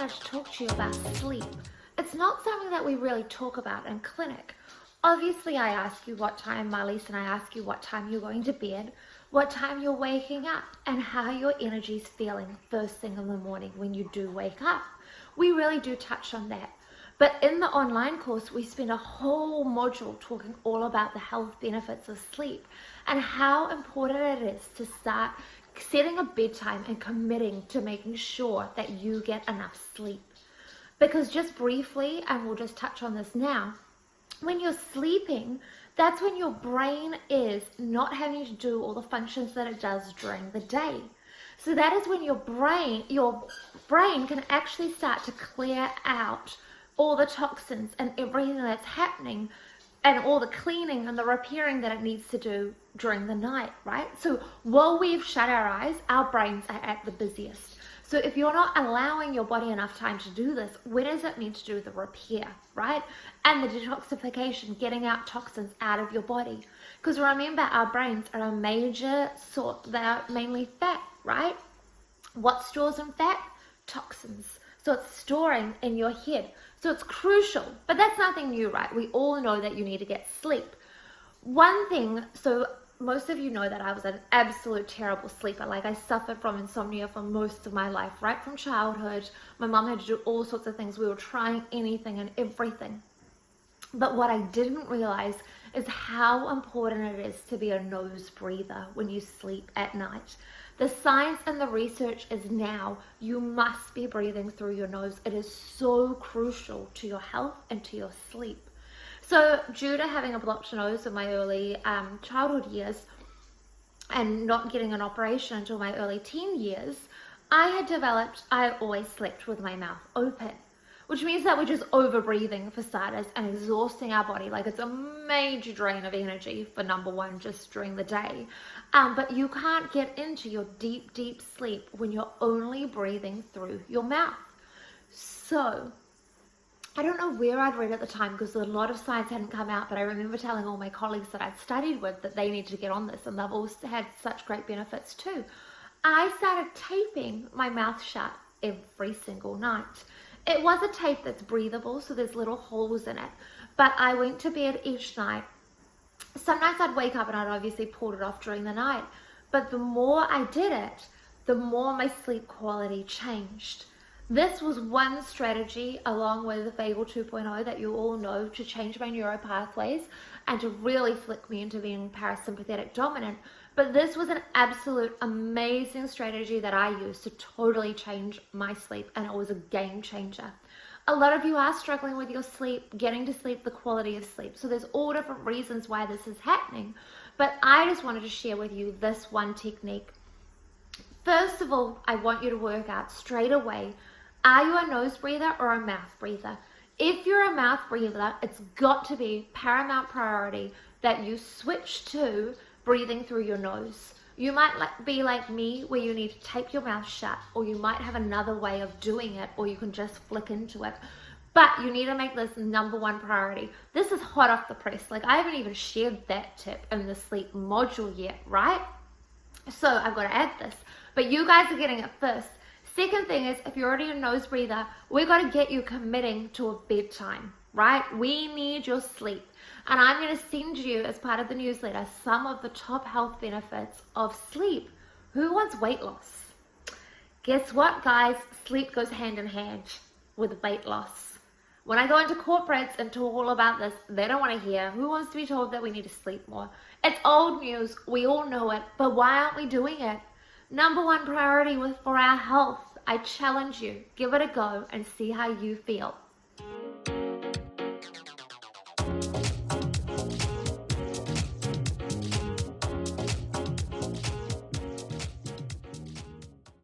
wanted to talk to you about sleep. It's not something that we really talk about in clinic. Obviously, I ask you what time, Marlies, and I ask you what time you're going to bed, what time you're waking up, and how your energy's feeling first thing in the morning when you do wake up. We really do touch on that. But in the online course, we spend a whole module talking all about the health benefits of sleep and how important it is to start setting a bedtime and committing to making sure that you get enough sleep. Because just briefly, and we'll just touch on this now, when you're sleeping, that's when your brain is not having to do all the functions that it does during the day. So that is when your brain can actually start to clear out all the toxins and everything that's happening and all the cleaning and the repairing that it needs to do during the night, right? So while we've shut our eyes, our brains are at the busiest. So if you're not allowing your body enough time to do this, when is it meant to do the repair, right? And the detoxification, getting out toxins out of your body. Because remember, our brains are a major source, they're mainly fat, right? What stores in fat? Toxins. So it's storing in your head. So it's crucial, but that's nothing new, right? We all know that you need to get sleep. One thing, so most of you know that I was an absolute terrible sleeper. Like, I suffered from insomnia for most of my life, right from childhood. My mom had to do all sorts of things. We were trying anything and everything. But what I didn't realize is how important it is to be a nose breather when you sleep at night. The science and the research is now you must be breathing through your nose. It is so crucial to your health and to your sleep. So due to having a blocked nose in my early childhood years and not getting an operation until my early teen years, I always slept with my mouth open, which means that we're just over breathing for starters and exhausting our body. Like, it's a major drain of energy for number one just during the day. But you can't get into your deep, deep sleep when you're only breathing through your mouth. So I don't know where I'd read at the time because a lot of science hadn't come out, but I remember telling all my colleagues that I'd studied with that they needed to get on this, and they've all had such great benefits too. I started taping my mouth shut every single night. It was a tape that's breathable, so there's little holes in it, but I went to bed each night. Some nights I'd wake up and I'd obviously pulled it off during the night, but the more I did it, the more my sleep quality changed. This was one strategy, along with the Vagal 2.0 that you all know, to change my neuropathways and to really flick me into being parasympathetic dominant. But this was an absolute amazing strategy that I used to totally change my sleep, and it was a game changer. A lot of you are struggling with your sleep, getting to sleep, the quality of sleep. So there's all different reasons why this is happening. But I just wanted to share with you this one technique. First of all, I want you to work out straight away, are you a nose breather or a mouth breather? If you're a mouth breather, it's got to be paramount priority that you switch to breathing through your nose. You might be like me, where you need to tape your mouth shut, or you might have another way of doing it, or you can just flick into it. But you need to make this number one priority. This is hot off the press. Like, I haven't even shared that tip in the sleep module yet, right? So I've got to add this. But you guys are getting it first. Second thing is, if you're already a nose breather, we've got to get you committing to a bedtime, right? We need your sleep. And I'm going to send you, as part of the newsletter, some of the top health benefits of sleep. Who wants weight loss? Guess what, guys? Sleep goes hand in hand with weight loss. When I go into corporates and talk all about this, they don't want to hear. Who wants to be told that we need to sleep more? It's old news. We all know it. But why aren't we doing it? Number one priority for our health. I challenge you. Give it a go and see how you feel.